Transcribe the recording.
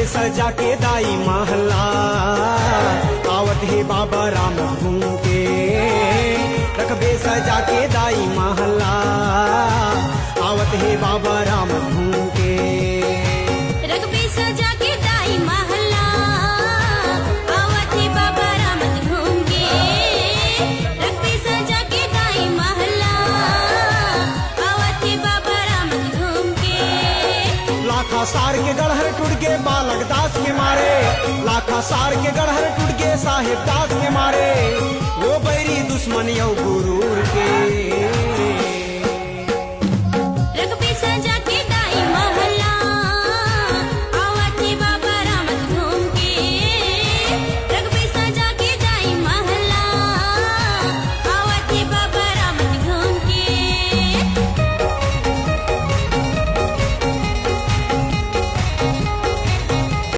सजा के दाई महला आवत हे बाबा राम घूम के रखबे सजा के दाई महला आवत हे बाबा राम घूम के रखबे सजा के दाई महला आवत हे बाबा राम घूम के रखबे सजा के दाई महला आवत हे बाबा राम घूम के लाखा सार के गढ़हर टूट के बालक दास के मारे लाखा सार के गढ़हर टूट के साहेब दास के मारे वो बैरी दुश्मन यौ गुरूर के